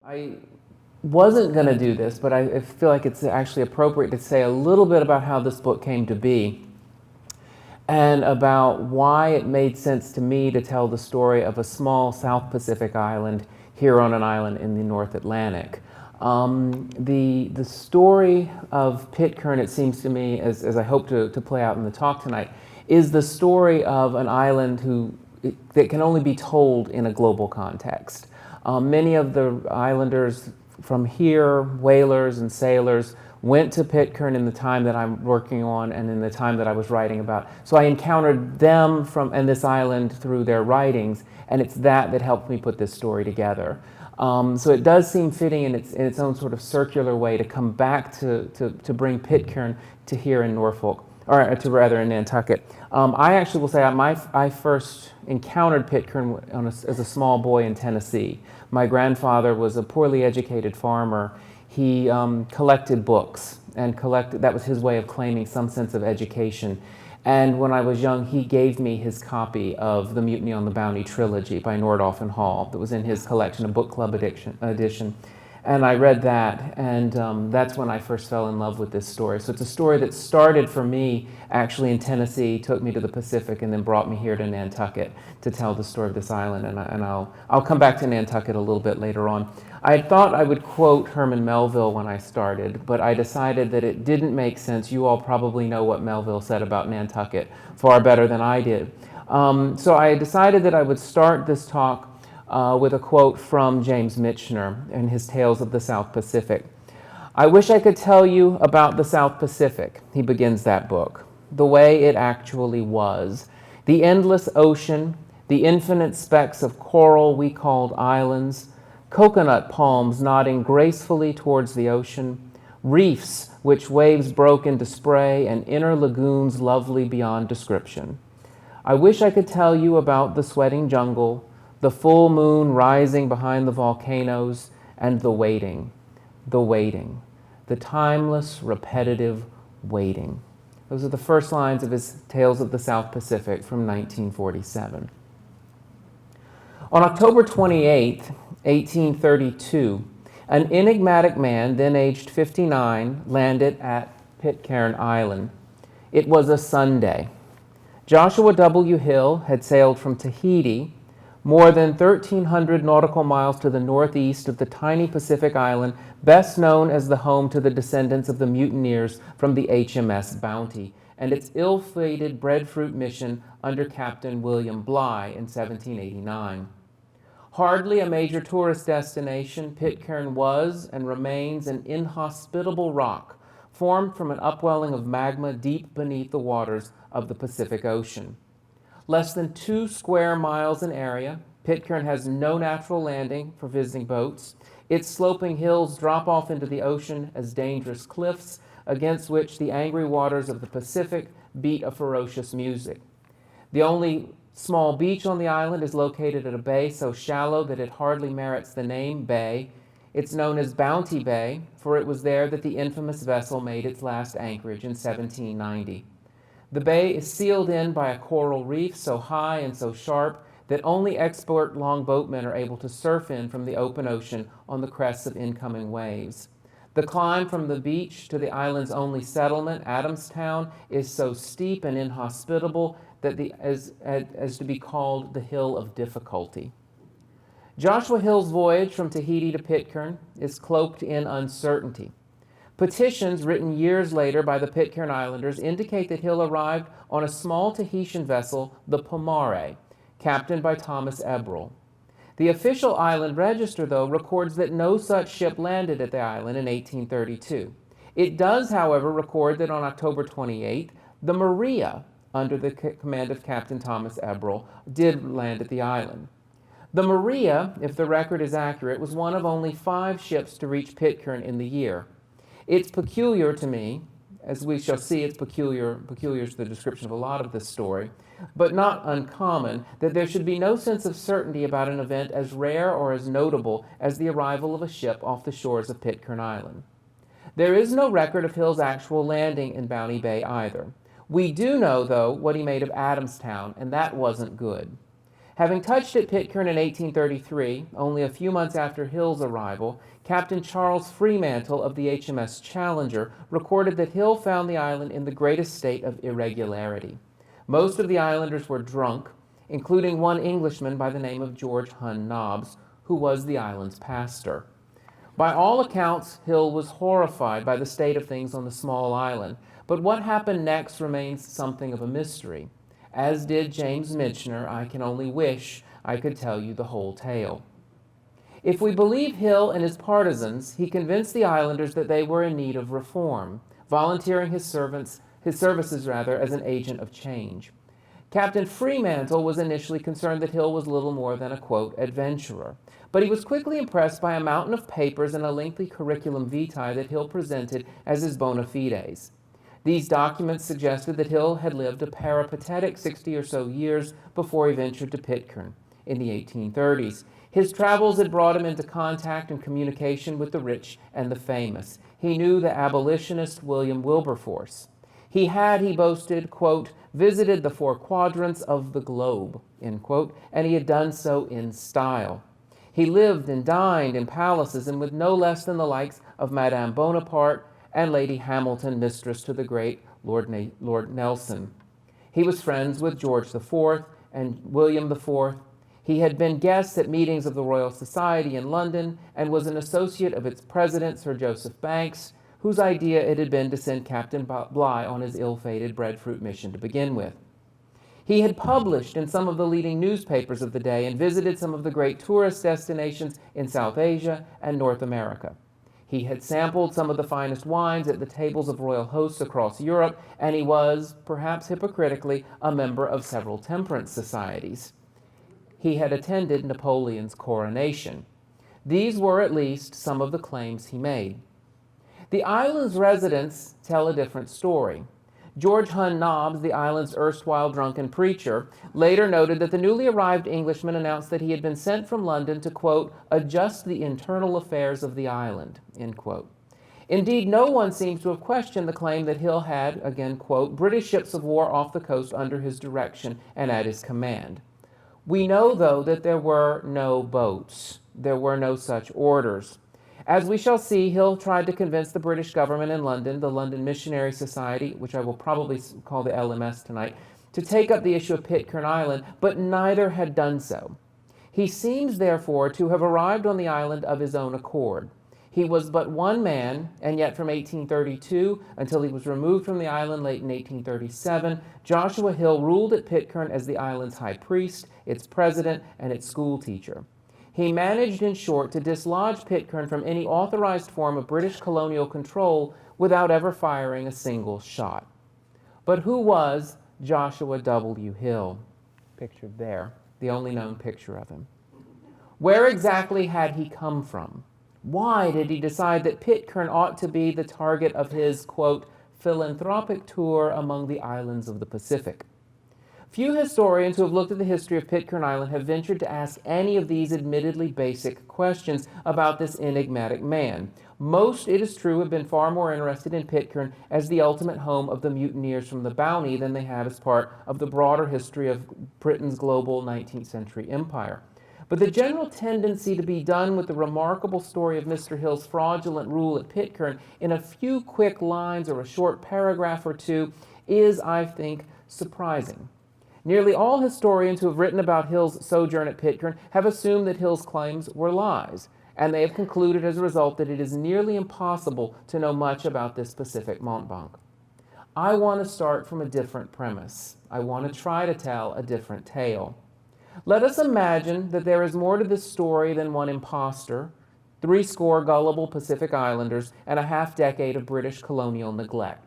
I wasn't going to do this, but I feel like it's actually appropriate to say a little bit about how this book came to be and about why it made sense to me to tell the story of a small South Pacific island here on an island in the North Atlantic. The story of Pitcairn, it seems to me, as I hope to play out in the talk tonight, is the story of an island that can only be told in a global context. Many of the islanders from here, whalers and sailors, went to Pitcairn in the time that I'm working on and in the time that I was writing about. So I encountered them and this island through their writings, and it's that helped me put this story together. So it does seem fitting in its own sort of circular way to come back to bring Pitcairn to here in Norfolk, or to rather in Nantucket. I actually will say I first encountered Pitcairn as a small boy in Tennessee. My grandfather was a poorly educated farmer. He collected books, and that was his way of claiming some sense of education. And when I was young, he gave me his copy of the Mutiny on the Bounty trilogy by Nordhoff and Hall that was in his collection, a book club edition. And I read that, and that's when I first fell in love with this story. So it's a story that started for me actually in Tennessee, took me to the Pacific, and then brought me here to Nantucket to tell the story of this island. And I'll come back to Nantucket a little bit later on. I thought I would quote Herman Melville when I started, but I decided that it didn't make sense. You all probably know what Melville said about Nantucket far better than I did. So I decided that I would start this talk with a quote from James Michener in his Tales of the South Pacific. "I wish I could tell you about the South Pacific," he begins that book, "the way it actually was. The endless ocean, the infinite specks of coral we called islands, coconut palms nodding gracefully towards the ocean, reefs which waves broke into spray, and inner lagoons lovely beyond description. I wish I could tell you about the sweating jungle, the full moon rising behind the volcanoes, and the waiting, the timeless, repetitive waiting." Those are the first lines of his Tales of the South Pacific from 1947. On October 28, 1832, an enigmatic man, then aged 59, landed at Pitcairn Island. It was a Sunday. Joshua W. Hill had sailed from Tahiti, more than 1,300 nautical miles to the northeast of the tiny Pacific island, best known as the home to the descendants of the mutineers from the HMS Bounty, and its ill-fated breadfruit mission under Captain William Bligh in 1789. Hardly a major tourist destination, Pitcairn was and remains an inhospitable rock formed from an upwelling of magma deep beneath the waters of the Pacific Ocean. Less than 2 square miles in area, Pitcairn has no natural landing for visiting boats. Its sloping hills drop off into the ocean as dangerous cliffs against which the angry waters of the Pacific beat a ferocious music. The only small beach on the island is located at a bay so shallow that it hardly merits the name bay. It's known as Bounty Bay, for it was there that the infamous vessel made its last anchorage in 1790. The bay is sealed in by a coral reef so high and so sharp that only expert longboatmen are able to surf in from the open ocean on the crests of incoming waves. The climb from the beach to the island's only settlement, Adamstown, is so steep and inhospitable that as to be called the Hill of Difficulty. Joshua Hill's voyage from Tahiti to Pitcairn is cloaked in uncertainty. Petitions written years later by the Pitcairn Islanders indicate that Hill arrived on a small Tahitian vessel, the Pomare, captained by Thomas Ebrel. The official island register, though, records that no such ship landed at the island in 1832. It does, however, record that on October 28th, the Maria, under the command of Captain Thomas Ebrel, did land at the island. The Maria, if the record is accurate, was one of only 5 ships to reach Pitcairn in the year. It's peculiar to me, as we shall see, it's peculiar to the description of a lot of this story, but not uncommon, that there should be no sense of certainty about an event as rare or as notable as the arrival of a ship off the shores of Pitcairn Island. There is no record of Hill's actual landing in Bounty Bay either. We do know, though, what he made of Adamstown, and that wasn't good. Having touched at Pitcairn in 1833, only a few months after Hill's arrival, Captain Charles Fremantle of the HMS Challenger recorded that Hill found the island in the greatest state of irregularity. Most of the islanders were drunk, including one Englishman by the name of George Hunn Nobbs, who was the island's pastor. By all accounts, Hill was horrified by the state of things on the small island, but what happened next remains something of a mystery. As did James Michener, I can only wish I could tell you the whole tale. If we believe Hill and his partisans, he convinced the islanders that they were in need of reform, volunteering his services as an agent of change. Captain Fremantle was initially concerned that Hill was little more than a, quote, adventurer, but he was quickly impressed by a mountain of papers and a lengthy curriculum vitae that Hill presented as his bona fides. These documents suggested that Hill had lived a peripatetic 60 or so years before he ventured to Pitcairn in the 1830s. His travels had brought him into contact and communication with the rich and the famous. He knew the abolitionist William Wilberforce. He had, he boasted, quote, visited the 4 quadrants of the globe, end quote, and he had done so in style. He lived and dined in palaces and with no less than the likes of Madame Bonaparte and Lady Hamilton, mistress to the great Lord Nelson. He was friends with George IV and William IV. He had been guest at meetings of the Royal Society in London and was an associate of its president, Sir Joseph Banks, whose idea it had been to send Captain Bligh on his ill-fated breadfruit mission to begin with. He had published in some of the leading newspapers of the day and visited some of the great tourist destinations in South Asia and North America. He had sampled some of the finest wines at the tables of royal hosts across Europe, and he was, perhaps hypocritically, a member of several temperance societies. He had attended Napoleon's coronation. These were at least some of the claims he made. The island's residents tell a different story. George Hunn Nobbs, the island's erstwhile drunken preacher, later noted that the newly arrived Englishman announced that he had been sent from London to, quote, adjust the internal affairs of the island, end quote. Indeed, no one seems to have questioned the claim that Hill had, again, quote, British ships of war off the coast under his direction and at his command. We know, though, that there were no boats. There were no such orders. As we shall see, Hill tried to convince the British government in London, the London Missionary Society, which I will probably call the LMS tonight, to take up the issue of Pitcairn Island, but neither had done so. He seems, therefore, to have arrived on the island of his own accord. He was but one man, and yet from 1832 until he was removed from the island late in 1837, Joshua Hill ruled at Pitcairn as the island's high priest, its president, and its school teacher. He managed, in short, to dislodge Pitcairn from any authorized form of British colonial control without ever firing a single shot. But who was Joshua W. Hill? Pictured there, the only known picture of him. Where exactly had he come from? Why did he decide that Pitcairn ought to be the target of his, quote, philanthropic tour among the islands of the Pacific? Few historians who have looked at the history of Pitcairn Island have ventured to ask any of these admittedly basic questions about this enigmatic man. Most, it is true, have been far more interested in Pitcairn as the ultimate home of the mutineers from the Bounty than they have as part of the broader history of Britain's global 19th century empire. But the general tendency to be done with the remarkable story of Mr. Hill's fraudulent rule at Pitcairn in a few quick lines or a short paragraph or two is, I think, surprising. Nearly all historians who have written about Hill's sojourn at Pitcairn have assumed that Hill's claims were lies, and they have concluded as a result that it is nearly impossible to know much about this Pacific mountebank. I want to start from a different premise. I want to try to tell a different tale. Let us imagine that there is more to this story than one imposter, 80 gullible Pacific Islanders, and a half-decade of British colonial neglect.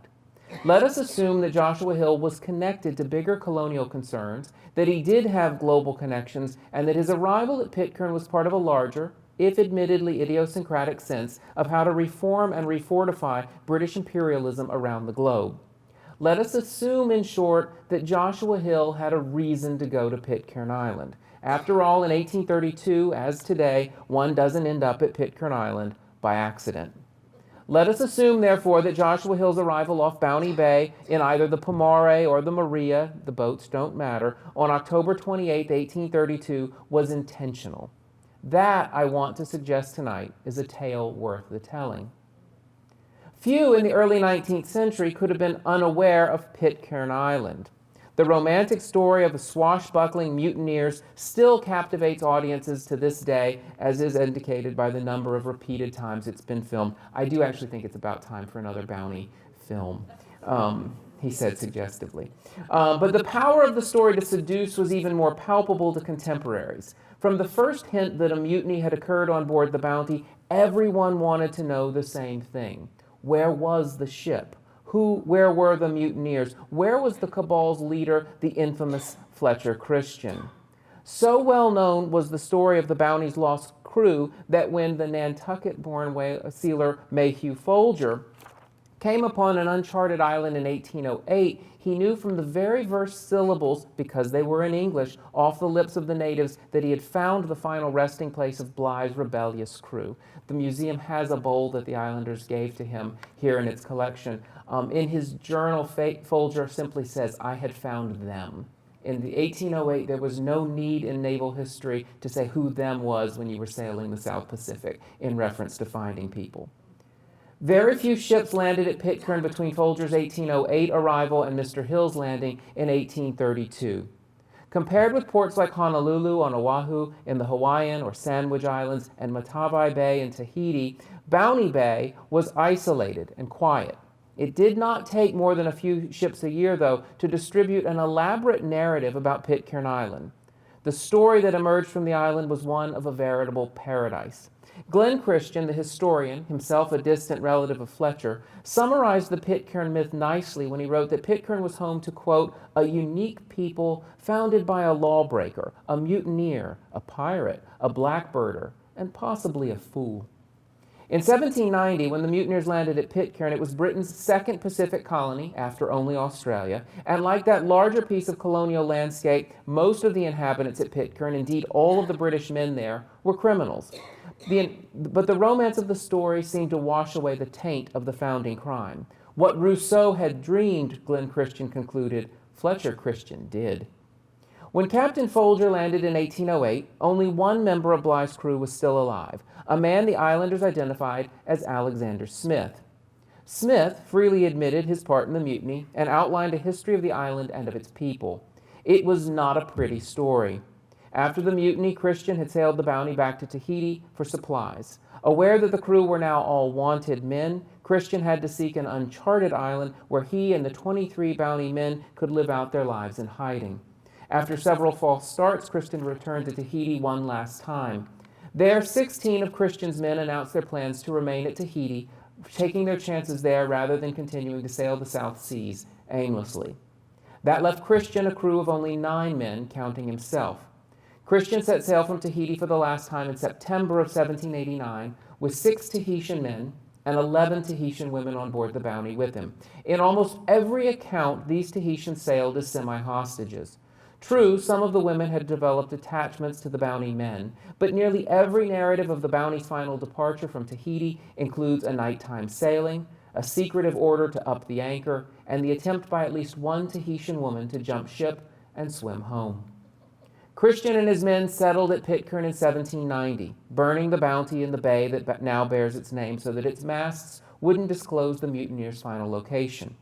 Let us assume that Joshua Hill was connected to bigger colonial concerns, that he did have global connections, and that his arrival at Pitcairn was part of a larger, if admittedly idiosyncratic sense of how to reform and refortify British imperialism around the globe. Let us assume, in short, that Joshua Hill had a reason to go to Pitcairn Island. After all, in 1832, as today, one doesn't end up at Pitcairn Island by accident. Let us assume, therefore, that Joshua Hill's arrival off Bounty Bay in either the Pomare or the Maria, the boats don't matter, on October 28, 1832 was intentional. That, I want to suggest tonight, is a tale worth the telling. Few in the early 19th century could have been unaware of Pitcairn Island. The romantic story of the swashbuckling mutineers still captivates audiences to this day, as is indicated by the number of repeated times it's been filmed. I do actually think it's about time for another Bounty film, he said suggestively. But the power of the story to seduce was even more palpable to contemporaries. From the first hint that a mutiny had occurred on board the Bounty, everyone wanted to know the same thing. Where was the ship? Where were the mutineers? Where was the cabal's leader, the infamous Fletcher Christian? So well known was the story of the Bounty's lost crew that when the Nantucket-born sealer Mayhew Folger came upon an uncharted island in 1808, he knew from the very first syllables, because they were in English, off the lips of the natives, that he had found the final resting place of Bligh's rebellious crew. The museum has a bowl that the islanders gave to him here in its collection. In his journal, Folger simply says, "I had found them." In the 1808, there was no need in naval history to say who them was when you were sailing the South Pacific in reference to finding people. Very few ships landed at Pitcairn between Folger's 1808 arrival and Mr. Hill's landing in 1832. Compared with ports like Honolulu on Oahu in the Hawaiian or Sandwich Islands and Matavai Bay in Tahiti, Bounty Bay was isolated and quiet. It did not take more than a few ships a year, though, to distribute an elaborate narrative about Pitcairn Island. The story that emerged from the island was one of a veritable paradise. Glenn Christian, the historian, himself a distant relative of Fletcher, summarized the Pitcairn myth nicely when he wrote that Pitcairn was home to, quote, "a unique people founded by a lawbreaker, a mutineer, a pirate, a blackbirder, and possibly a fool." In 1790, when the mutineers landed at Pitcairn, it was Britain's second Pacific colony, after only Australia, and like that larger piece of colonial landscape, most of the inhabitants at Pitcairn, indeed all of the British men there, were criminals. But the romance of the story seemed to wash away the taint of the founding crime. What Rousseau had dreamed, Glenn Christian concluded, Fletcher Christian did. When Captain Folger landed in 1808, only one member of Bligh's crew was still alive, a man the islanders identified as Alexander Smith. Smith freely admitted his part in the mutiny and outlined a history of the island and of its people. It was not a pretty story. After the mutiny, Christian had sailed the Bounty back to Tahiti for supplies. Aware that the crew were now all wanted men, Christian had to seek an uncharted island where he and the 23 Bounty men could live out their lives in hiding. After several false starts, Christian returned to Tahiti one last time. There, 16 of Christian's men announced their plans to remain at Tahiti, taking their chances there rather than continuing to sail the South Seas aimlessly. That left Christian a crew of only 9 men, counting himself. Christian set sail from Tahiti for the last time in September of 1789 with 6 Tahitian men and 11 Tahitian women on board the Bounty with him. In almost every account, these Tahitians sailed as semi-hostages. True, some of the women had developed attachments to the Bounty men, but nearly every narrative of the Bounty's final departure from Tahiti includes a nighttime sailing, a secretive order to up the anchor, and the attempt by at least one Tahitian woman to jump ship and swim home. Christian and his men settled at Pitcairn in 1790, burning the Bounty in the bay that now bears its name so that its masts wouldn't disclose the mutineers' final location.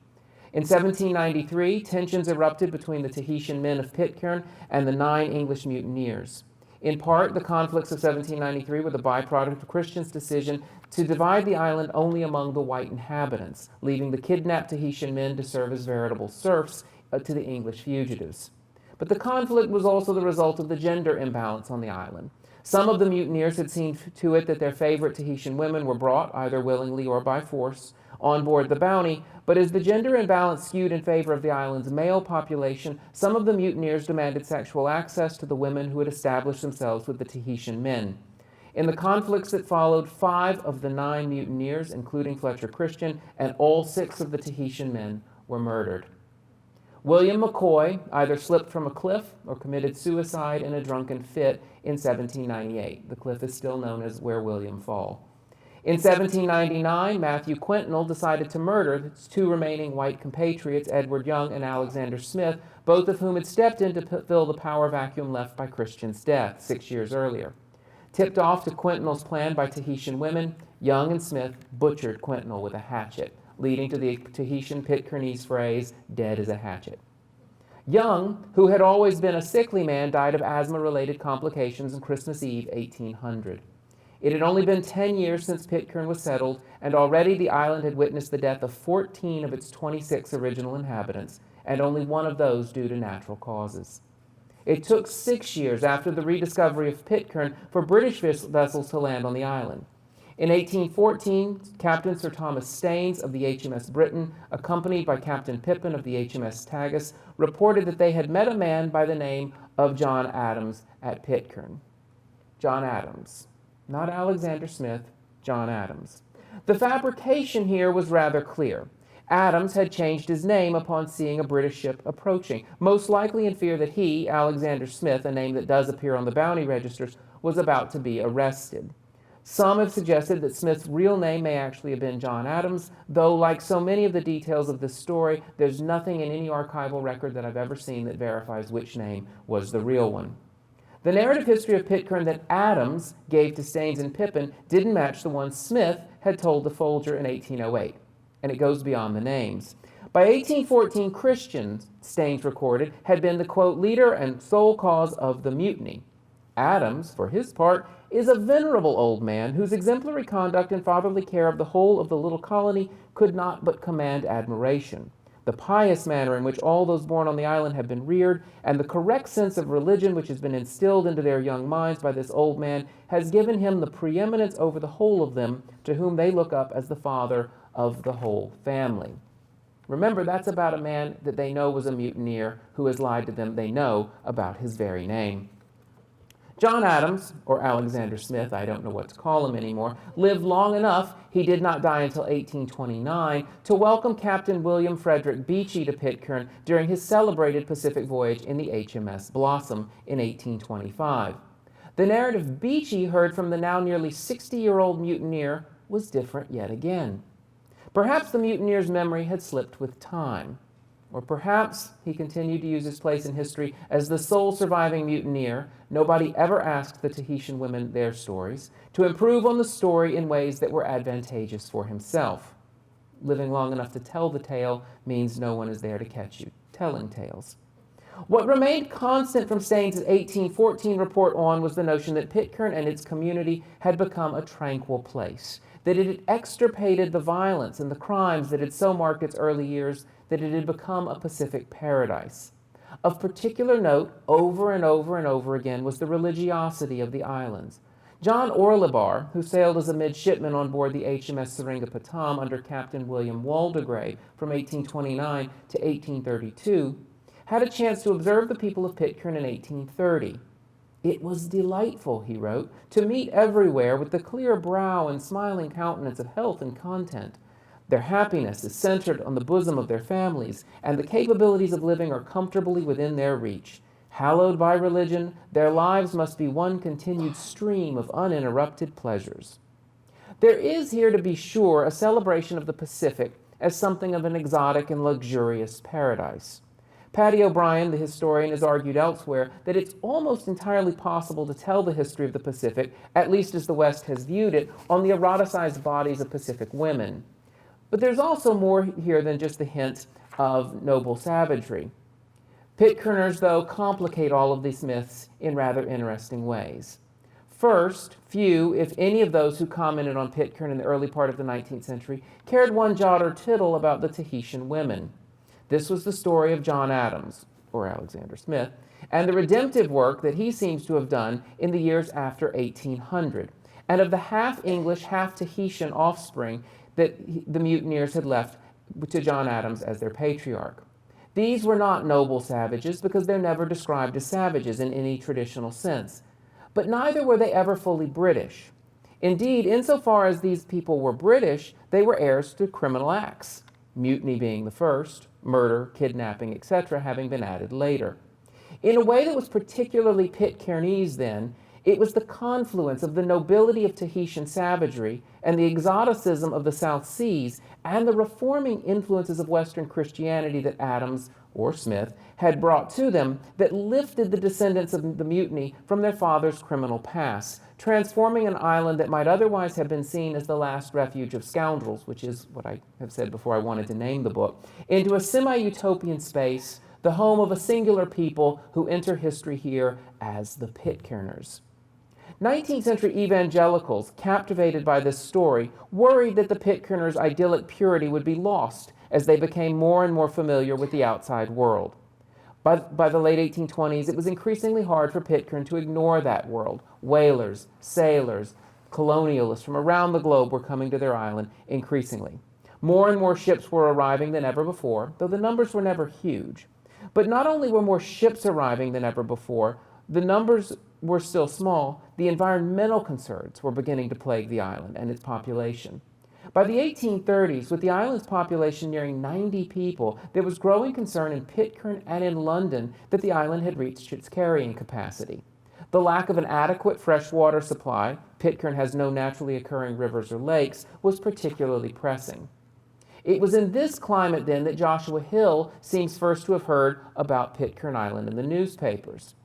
In 1793, tensions erupted between the Tahitian men of Pitcairn and the 9 English mutineers. In part, the conflicts of 1793 were the byproduct of Christian's decision to divide the island only among the white inhabitants, leaving the kidnapped Tahitian men to serve as veritable serfs to the English fugitives. But the conflict was also the result of the gender imbalance on the island. Some of the mutineers had seen to it that their favorite Tahitian women were brought, either willingly or by force, on board the Bounty, but as the gender imbalance skewed in favor of the island's male population, some of the mutineers demanded sexual access to the women who had established themselves with the Tahitian men. In the conflicts that followed, 5 of the 9 mutineers, including Fletcher Christian, and all 6 of the Tahitian men were murdered. William McCoy either slipped from a cliff or committed suicide in a drunken fit in 1798. The cliff is still known as Where William Fall. In 1799, Matthew Quintal decided to murder his two remaining white compatriots, Edward Young and Alexander Smith, both of whom had stepped in to fill the power vacuum left by Christian's death 6 years earlier. Tipped off to Quintal's plan by Tahitian women, Young and Smith butchered Quintal with a hatchet, leading to the Tahitian Pitcairnese phrase, "dead as a hatchet." Young, who had always been a sickly man, died of asthma-related complications on Christmas Eve, 1800. It had only been 10 years since Pitcairn was settled, and already the island had witnessed the death of 14 of its 26 original inhabitants, and only one of those due to natural causes. It took 6 years after the rediscovery of Pitcairn for British vessels to land on the island. In 1814, Captain Sir Thomas Staines of the HMS Britain, accompanied by Captain Pippin of the HMS Tagus, reported that they had met a man by the name of John Adams at Pitcairn. John Adams. Not Alexander Smith, John Adams. The fabrication here was rather clear. Adams had changed his name upon seeing a British ship approaching, most likely in fear that he, Alexander Smith, a name that does appear on the bounty registers, was about to be arrested. Some have suggested that Smith's real name may actually have been John Adams, though like so many of the details of this story, there's nothing in any archival record that I've ever seen that verifies which name was the real one. The narrative history of Pitcairn that Adams gave to Staines and Pippin didn't match the one Smith had told to Folger in 1808, and it goes beyond the names. By 1814, Christian, Staines recorded, had been the, quote, leader and sole cause of the mutiny. Adams, for his part, is a venerable old man whose exemplary conduct and fatherly care of the whole of the little colony could not but command admiration. The pious manner in which all those born on the island have been reared, and the correct sense of religion which has been instilled into their young minds by this old man, has given him the preeminence over the whole of them, to whom they look up as the father of the whole family. Remember, that's about a man that they know was a mutineer who has lied to them. They know about his very name. John Adams, or Alexander Smith, I don't know what to call him anymore, lived long enough, he did not die until 1829, to welcome Captain William Frederick Beechey to Pitcairn during his celebrated Pacific voyage in the HMS Blossom in 1825. The narrative Beechey heard from the now nearly 60-year-old mutineer was different yet again. Perhaps the mutineer's memory had slipped with time. Or perhaps he continued to use his place in history as the sole surviving mutineer. Nobody ever asked the Tahitian women their stories, to improve on the story in ways that were advantageous for himself. Living long enough to tell the tale means no one is there to catch you telling tales. What remained constant from Staines' 1814 report on was the notion that Pitcairn and its community had become a tranquil place, that it had extirpated the violence and the crimes that had so marked its early years, that it had become a Pacific paradise. Of particular note, over and over and over again, was the religiosity of the islands. John Orlebar, who sailed as a midshipman on board the HMS Seringapatam under Captain William Waldegrave from 1829 to 1832, had a chance to observe the people of Pitcairn in 1830. It was delightful, he wrote, to meet everywhere with the clear brow and smiling countenance of health and content. Their happiness is centered on the bosom of their families, and the capabilities of living are comfortably within their reach. Hallowed by religion, their lives must be one continued stream of uninterrupted pleasures. There is here, to be sure, a celebration of the Pacific as something of an exotic and luxurious paradise. Paddy O'Brien, the historian, has argued elsewhere that it's almost entirely possible to tell the history of the Pacific, at least as the West has viewed it, on the eroticized bodies of Pacific women. But there's also more here than just the hint of noble savagery. Pitcairners, though, complicate all of these myths in rather interesting ways. First, few, if any, of those who commented on Pitcairn in the early part of the 19th century cared one jot or tittle about the Tahitian women. This was the story of John Adams, or Alexander Smith, and the redemptive work that he seems to have done in the years after 1800, and of the half-English, half-Tahitian offspring that the mutineers had left to John Adams as their patriarch. These were not noble savages because they're never described as savages in any traditional sense, but neither were they ever fully British. Indeed, insofar as these people were British, they were heirs to criminal acts, mutiny being the first, murder, kidnapping, etc., having been added later. In a way that was particularly Pitcairnese then, It was the confluence of the nobility of Tahitian savagery and the exoticism of the South Seas and the reforming influences of Western Christianity that Adams, or Smith, had brought to them that lifted the descendants of the mutiny from their father's criminal past, transforming an island that might otherwise have been seen as the last refuge of scoundrels, which is what I have said before I wanted to name the book, into a semi-utopian space, the home of a singular people who enter history here as the Pitcairners. 19th century evangelicals, captivated by this story, worried that the Pitcairners' idyllic purity would be lost as they became more and more familiar with the outside world. By the late 1820s, it was increasingly hard for Pitcairn to ignore that world. Whalers, sailors, colonialists from around the globe were coming to their island increasingly. More and more ships were arriving than ever before, though the numbers were never huge. But not only were more ships arriving than ever before, the numbers were still small, the environmental concerns were beginning to plague the island and its population. By the 1830s, with the island's population nearing 90 people, there was growing concern in Pitcairn and in London that the island had reached its carrying capacity. The lack of an adequate freshwater supply, Pitcairn has no naturally occurring rivers or lakes, was particularly pressing. It was in this climate then that Joshua Hill seems first to have heard about Pitcairn Island in the newspapers.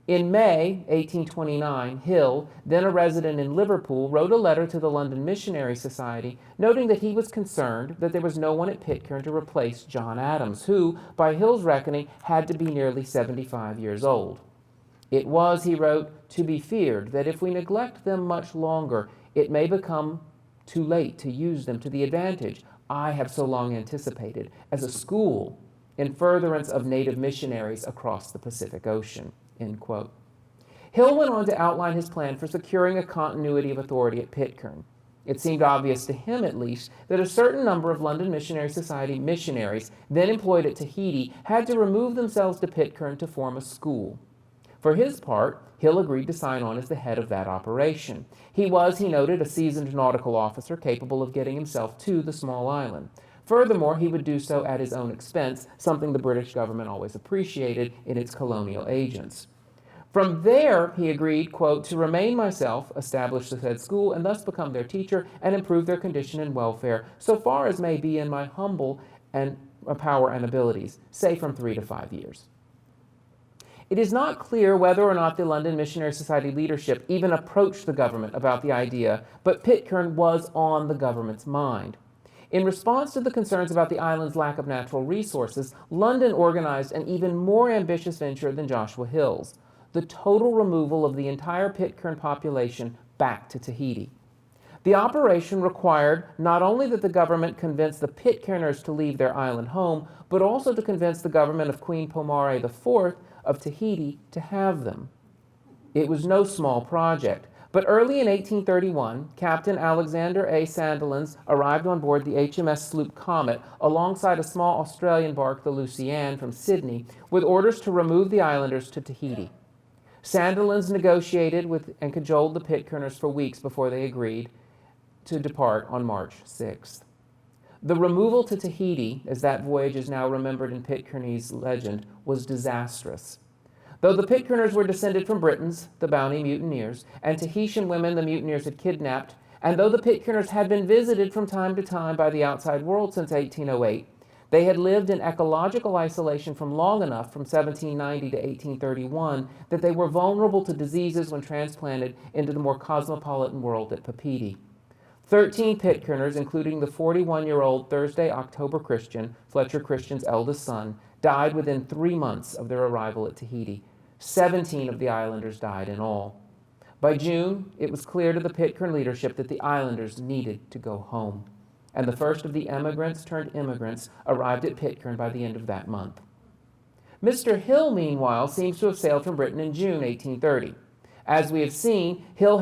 In May 1829, Hill, then a resident in Liverpool, wrote a letter to the London Missionary Society, noting that he was concerned that there was no one at Pitcairn to replace John Adams, who, by Hill's reckoning, had to be nearly 75 years old. It was, he wrote, to be feared that if we neglect them much longer, it may become too late to use them to the advantage I have so long anticipated as a school in furtherance of native missionaries across the Pacific Ocean. End quote. Hill went on to outline his plan for securing a continuity of authority at Pitcairn. It seemed obvious to him, at least, that a certain number of London Missionary Society missionaries then employed at Tahiti had to remove themselves to Pitcairn to form a school. For his part, Hill agreed to sign on as the head of that operation. He was, he noted, a seasoned nautical officer capable of getting himself to the small island. Furthermore, he would do so at his own expense, something the British government always appreciated in its colonial agents. From there, he agreed, quote, to remain myself, establish the said school, and thus become their teacher and improve their condition and welfare, so far as may be in my humble and power and abilities, say from 3 to 5 years. It is not clear whether or not the London Missionary Society leadership even approached the government about the idea, but Pitcairn was on the government's mind. In response to the concerns about the island's lack of natural resources, London organized an even more ambitious venture than Joshua Hill's: the total removal of the entire Pitcairn population back to Tahiti. The operation required not only that the government convince the Pitcairners to leave their island home, but also to convince the government of Queen Pomare IV of Tahiti to have them. It was no small project, but early in 1831, Captain Alexander A. Sandilands arrived on board the HMS sloop Comet alongside a small Australian bark, the Luciane, from Sydney, with orders to remove the islanders to Tahiti. Sandilands negotiated with and cajoled the Pitcairners for weeks before they agreed to depart on March 6th. The removal to Tahiti, as that voyage is now remembered in Pitcairnese legend, was disastrous. Though the Pitcairners were descended from Britons, the Bounty mutineers, and Tahitian women the mutineers had kidnapped, and though the Pitcairners had been visited from time to time by the outside world since 1808, they had lived in ecological isolation from long enough, from 1790 to 1831, that they were vulnerable to diseases when transplanted into the more cosmopolitan world at Papeete. 13 Pitcairners, including the 41-year-old Thursday October Christian, Fletcher Christian's eldest son, died within 3 months of their arrival at Tahiti. 17 of the islanders died in all. By June, it was clear to the Pitcairn leadership that the islanders needed to go home, and the first of the emigrants turned immigrants arrived at Pitcairn by the end of that month. Mr. Hill, meanwhile, seems to have sailed from Britain in June 1830. As we have seen, Hill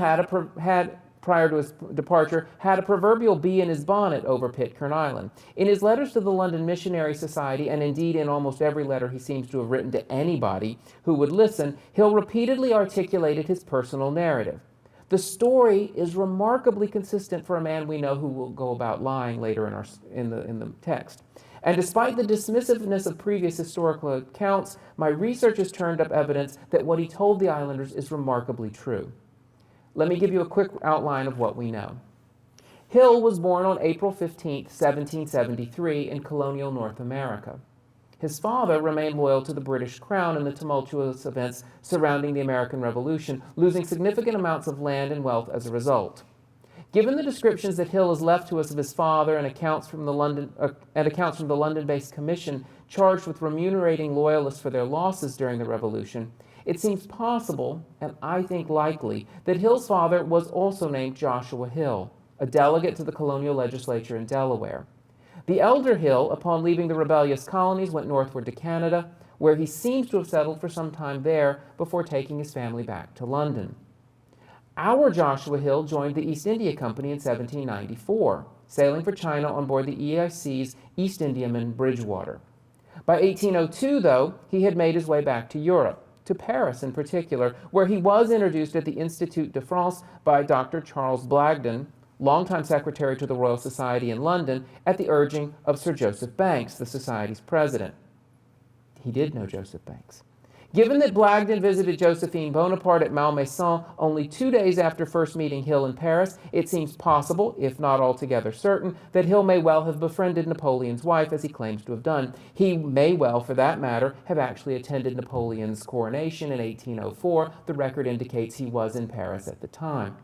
prior to his departure, had a proverbial bee in his bonnet over Pitcairn Island. In his letters to the London Missionary Society, and indeed in almost every letter he seems to have written to anybody who would listen, Hill repeatedly articulated his personal narrative. The story is remarkably consistent for a man we know who will go about lying later in the text. And despite the dismissiveness of previous historical accounts, my research has turned up evidence that what he told the islanders is remarkably true. Let me give you a quick outline of what we know. Hill was born on April 15, 1773, in colonial North America. His father remained loyal to the British Crown in the tumultuous events surrounding the American Revolution, losing significant amounts of land and wealth as a result. Given the descriptions that Hill has left to us of his father and accounts from the London-based commission charged with remunerating loyalists for their losses during the Revolution, it seems possible, and I think likely, that Hill's father was also named Joshua Hill, a delegate to the colonial legislature in Delaware. The elder Hill, upon leaving the rebellious colonies, went northward to Canada, where he seems to have settled for some time there before taking his family back to London. Our Joshua Hill joined the East India Company in 1794, sailing for China on board the EIC's East Indiaman Bridgewater. By 1802, though, he had made his way back to Europe, to Paris in particular, where he was introduced at the Institut de France by Dr. Charles Blagden, longtime secretary to the Royal Society in London, at the urging of Sir Joseph Banks, the Society's president. He did know Joseph Banks. Given that Blagden visited Josephine Bonaparte at Malmaison only 2 days after first meeting Hill in Paris, it seems possible, if not altogether certain, that Hill may well have befriended Napoleon's wife, as he claims to have done. He may well, for that matter, have actually attended Napoleon's coronation in 1804. The record indicates he was in Paris at the time.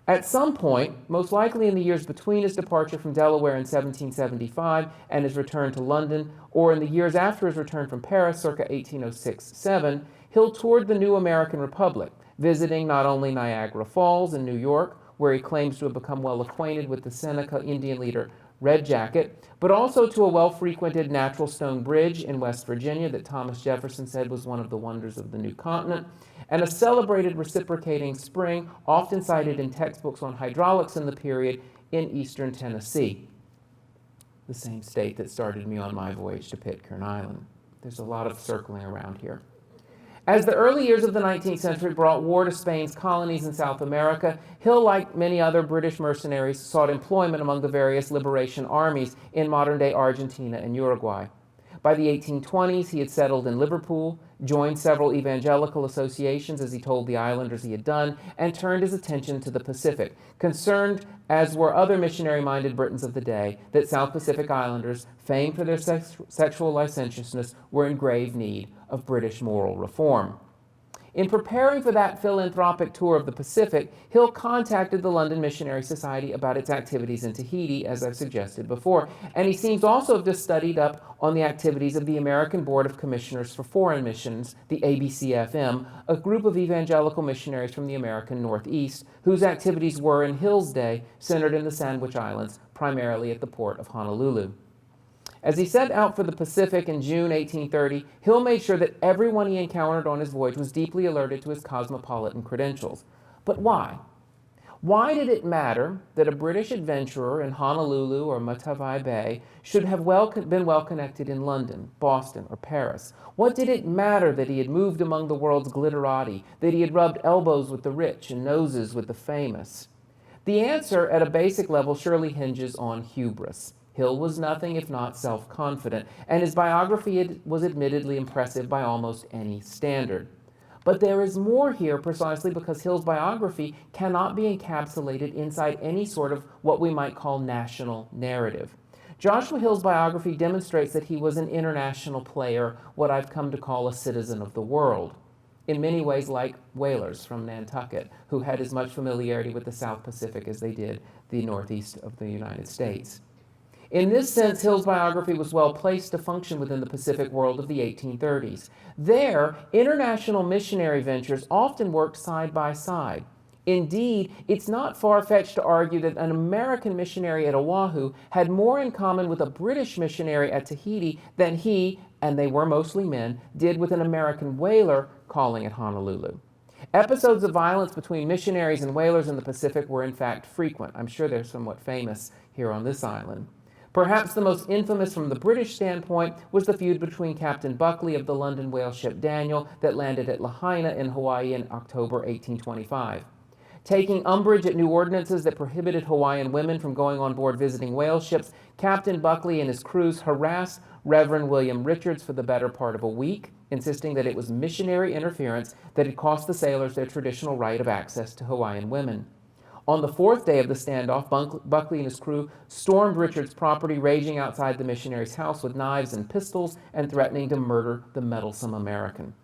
At some point, most likely in the years between his departure from Delaware in 1775 and his return to London, or in the years after his return from Paris, circa 1806-7, Hill toured the new American Republic, visiting not only Niagara Falls in New York, where he claims to have become well acquainted with the Seneca Indian leader Red Jacket, but also to a well-frequented natural stone bridge in West Virginia that Thomas Jefferson said was one of the wonders of the new continent, and a celebrated reciprocating spring, often cited in textbooks on hydraulics in the period, in eastern Tennessee, the same state that started me on my voyage to Pitcairn Island. There's a lot of circling around here. As the early years of the 19th century brought war to Spain's colonies in South America, Hill, like many other British mercenaries, sought employment among the various liberation armies in modern-day Argentina and Uruguay. By the 1820s, he had settled in Liverpool, joined several evangelical associations, as he told the islanders he had done, and turned his attention to the Pacific, concerned, as were other missionary-minded Britons of the day, that South Pacific Islanders, famed for their sexual licentiousness, were in grave need of British moral reform. In preparing for that philanthropic tour of the Pacific, Hill contacted the London Missionary Society about its activities in Tahiti, as I've suggested before, and he seems also to have just studied up on the activities of the American Board of Commissioners for Foreign Missions, the ABCFM, a group of evangelical missionaries from the American Northeast, whose activities were, in Hill's day, centered in the Sandwich Islands, primarily at the port of Honolulu. As he set out for the Pacific in June 1830, Hill made sure that everyone he encountered on his voyage was deeply alerted to his cosmopolitan credentials. But why? Why did it matter that a British adventurer in Honolulu or Matavai Bay should have been well connected in London, Boston, or Paris? What did it matter that he had moved among the world's glitterati, that he had rubbed elbows with the rich and noses with the famous? The answer, at a basic level, surely hinges on hubris. Hill was nothing if not self-confident, and his biography was admittedly impressive by almost any standard. But there is more here precisely because Hill's biography cannot be encapsulated inside any sort of what we might call national narrative. Joshua Hill's biography demonstrates that he was an international player, what I've come to call a citizen of the world, in many ways like whalers from Nantucket, who had as much familiarity with the South Pacific as they did the Northeast of the United States. In this sense, Hill's biography was well placed to function within the Pacific world of the 1830s. There, international missionary ventures often worked side by side. Indeed, it's not far-fetched to argue that an American missionary at Oahu had more in common with a British missionary at Tahiti than he, and they were mostly men, did with an American whaler calling at Honolulu. Episodes of violence between missionaries and whalers in the Pacific were in fact frequent. I'm sure they're somewhat famous here on this island. Perhaps the most infamous from the British standpoint was the feud between Captain Buckley of the London whale ship Daniel that landed at Lahaina in Hawaii in October 1825. Taking umbrage at new ordinances that prohibited Hawaiian women from going on board visiting whale ships, Captain Buckley and his crews harassed Reverend William Richards for the better part of a week, insisting that it was missionary interference that had cost the sailors their traditional right of access to Hawaiian women. On the fourth day of the standoff, Buckley and his crew stormed Richards' property, raging outside the missionary's house with knives and pistols and threatening to murder the meddlesome American.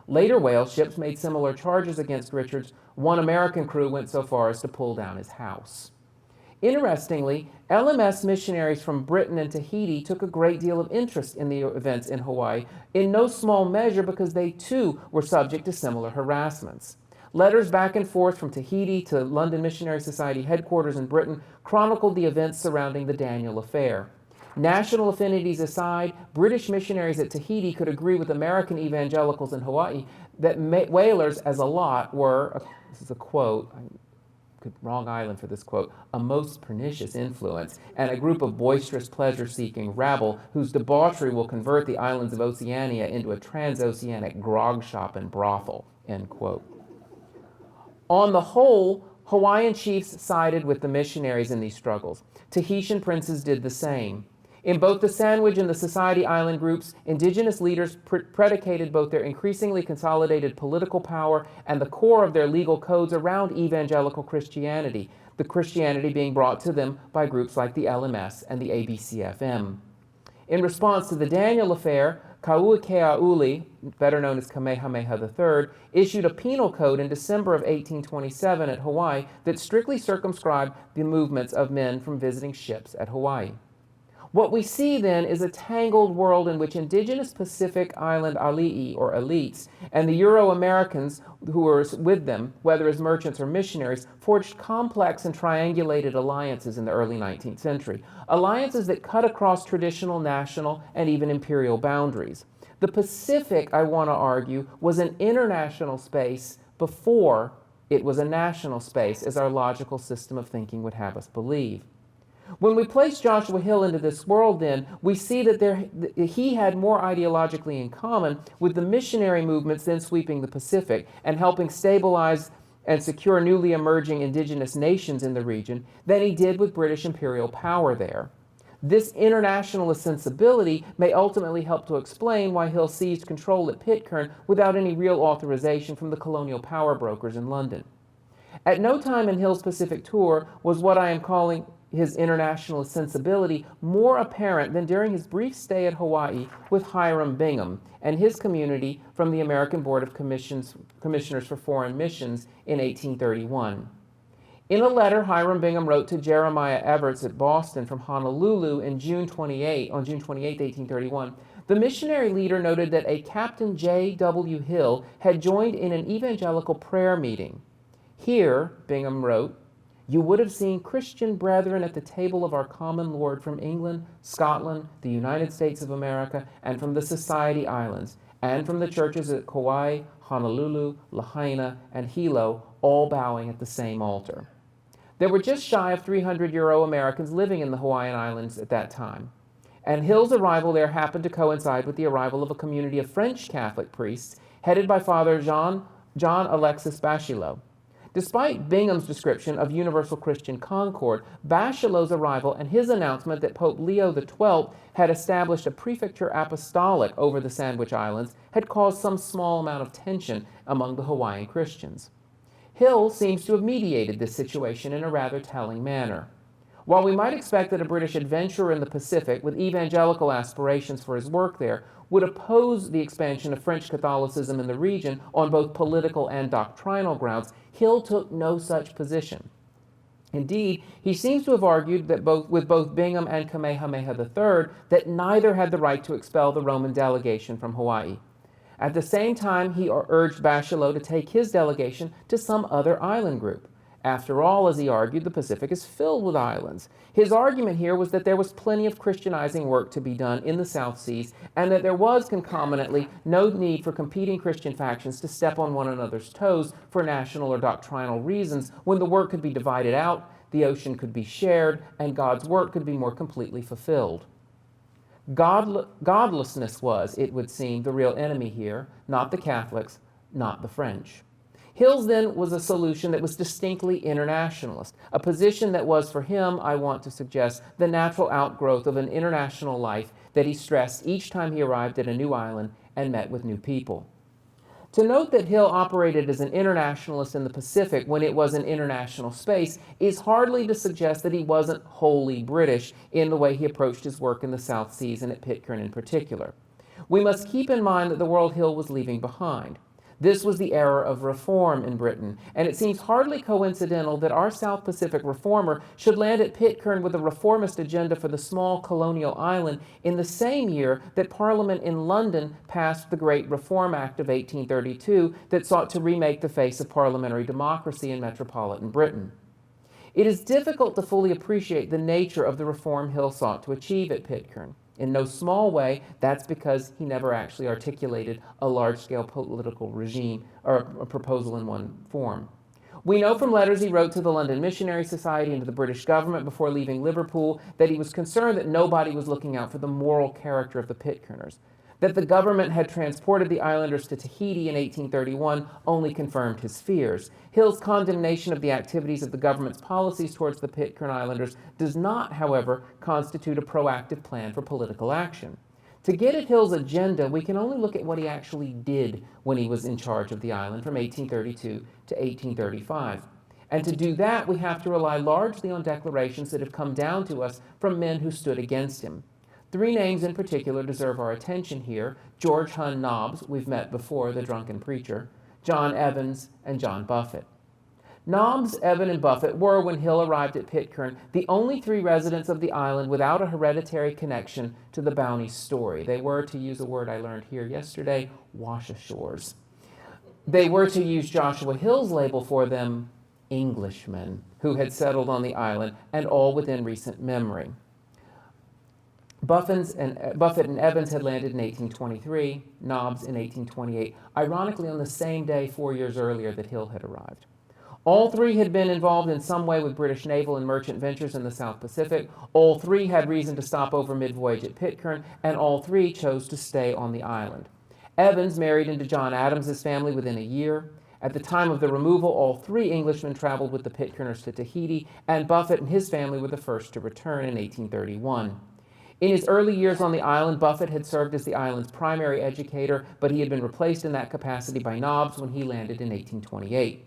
Later whale ships made similar charges against Richards. One American crew went so far as to pull down his house. Interestingly, LMS missionaries from Britain and Tahiti took a great deal of interest in the events in Hawaii, in no small measure because they too were subject to similar harassments. Letters back and forth from Tahiti to London Missionary Society headquarters in Britain chronicled the events surrounding the Daniel Affair. National affinities aside, British missionaries at Tahiti could agree with American evangelicals in Hawaii that whalers as a lot were, this is a quote, wrong island for this quote, a most pernicious influence, and a group of boisterous pleasure-seeking rabble whose debauchery will convert the islands of Oceania into a transoceanic grog shop and brothel, end quote. On the whole, Hawaiian chiefs sided with the missionaries in these struggles. Tahitian princes did the same. In both the Sandwich and the Society Island groups, indigenous leaders predicated both their increasingly consolidated political power and the core of their legal codes around evangelical Christianity, the Christianity being brought to them by groups like the LMS and the ABCFM. In response to the Daniel Affair, Kauikeauli, better known as Kamehameha III, issued a penal code in December of 1827 at Hawaii that strictly circumscribed the movements of men from visiting ships at Hawaii. What we see then is a tangled world in which indigenous Pacific Island alii, or elites, and the Euro-Americans who were with them, whether as merchants or missionaries, forged complex and triangulated alliances in the early 19th century, alliances that cut across traditional, national, and even imperial boundaries. The Pacific, I want to argue, was an international space before it was a national space, as our logical system of thinking would have us believe. When we place Joshua Hill into this world, then, we see that he had more ideologically in common with the missionary movements then sweeping the Pacific and helping stabilize and secure newly emerging indigenous nations in the region than he did with British imperial power there. This internationalist sensibility may ultimately help to explain why Hill seized control at Pitcairn without any real authorization from the colonial power brokers in London. At no time in Hill's Pacific tour was what I am calling his internationalist sensibility more apparent than during his brief stay at Hawaii with Hiram Bingham and his community from the American Board of Commissioners for Foreign Missions in 1831. In a letter Hiram Bingham wrote to Jeremiah Everts at Boston from Honolulu on June 28, 1831, the missionary leader noted that a Captain J.W. Hill had joined in an evangelical prayer meeting. Here, Bingham wrote, you would have seen Christian brethren at the table of our common Lord from England, Scotland, the United States of America, and from the Society Islands, and from the churches at Kauai, Honolulu, Lahaina, and Hilo, all bowing at the same altar. There were just shy of 300 Euro-Americans living in the Hawaiian Islands at that time, and Hill's arrival there happened to coincide with the arrival of a community of French Catholic priests headed by Father John Alexis Bachelot. Despite Bingham's description of universal Christian concord, Bachelot's arrival and his announcement that Pope Leo XII had established a prefecture apostolic over the Sandwich Islands had caused some small amount of tension among the Hawaiian Christians. Hill seems to have mediated this situation in a rather telling manner. While we might expect that a British adventurer in the Pacific with evangelical aspirations for his work there would oppose the expansion of French Catholicism in the region on both political and doctrinal grounds, Hill took no such position. Indeed, he seems to have argued that with both Bingham and Kamehameha III that neither had the right to expel the Roman delegation from Hawaii. At the same time, he urged Bachelot to take his delegation to some other island group. After all, as he argued, the Pacific is filled with islands. His argument here was that there was plenty of Christianizing work to be done in the South Seas, and that there was concomitantly no need for competing Christian factions to step on one another's toes for national or doctrinal reasons when the work could be divided out, the ocean could be shared, and God's work could be more completely fulfilled. Godlessness was, it would seem, the real enemy here, not the Catholics, not the French. Hill's then was a solution that was distinctly internationalist, a position that was for him, I want to suggest, the natural outgrowth of an international life that he stressed each time he arrived at a new island and met with new people. To note that Hill operated as an internationalist in the Pacific when it was an international space is hardly to suggest that he wasn't wholly British in the way he approached his work in the South Seas and at Pitcairn in particular. We must keep in mind that the world Hill was leaving behind. This was the era of reform in Britain, and it seems hardly coincidental that our South Pacific reformer should land at Pitcairn with a reformist agenda for the small colonial island in the same year that Parliament in London passed the Great Reform Act of 1832 that sought to remake the face of parliamentary democracy in metropolitan Britain. It is difficult to fully appreciate the nature of the reform Hill sought to achieve at Pitcairn. In no small way, that's because he never actually articulated a large-scale political regime or a proposal in one form. We know from letters he wrote to the London Missionary Society and to the British government before leaving Liverpool that he was concerned that nobody was looking out for the moral character of the Pitcairners. That the government had transported the islanders to Tahiti in 1831 only confirmed his fears. Hill's condemnation of the activities of the government's policies towards the Pitcairn Islanders does not, however, constitute a proactive plan for political action. To get at Hill's agenda, we can only look at what he actually did when he was in charge of the island from 1832 to 1835. And to do that, we have to rely largely on declarations that have come down to us from men who stood against him. Three names in particular deserve our attention here: George Hunn Nobbs, we've met before, the drunken preacher, John Evans, and John Buffett. Nobbs, Evan, and Buffett were, when Hill arrived at Pitcairn, the only three residents of the island without a hereditary connection to the Bounty story. They were, to use a word I learned here yesterday, wash-ashores. They were, to use Joshua Hill's label for them, Englishmen who had settled on the island, and all within recent memory. Buffett and Evans had landed in 1823, Nobbs in 1828, ironically on the same day 4 years earlier that Hill had arrived. All three had been involved in some way with British naval and merchant ventures in the South Pacific. All three had reason to stop over mid-voyage at Pitcairn, and all three chose to stay on the island. Evans married into John Adams's family within a year. At the time of the removal, all three Englishmen traveled with the Pitcairners to Tahiti, and Buffett and his family were the first to return in 1831. In his early years on the island, Buffett had served as the island's primary educator, but he had been replaced in that capacity by Nobbs when he landed in 1828.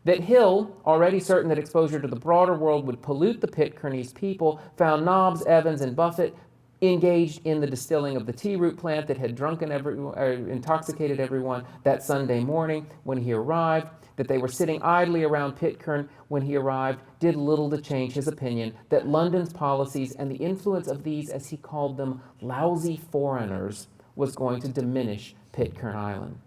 That Hill, already certain that exposure to the broader world would pollute the Pitcairnese people, found Nobbs, Evans, and Buffett engaged in the distilling of the tea root plant that had intoxicated everyone that Sunday morning when he arrived. That they were sitting idly around Pitcairn when he arrived did little to change his opinion that London's policies and the influence of these, as he called them, lousy foreigners, was going to diminish Pitcairn Island.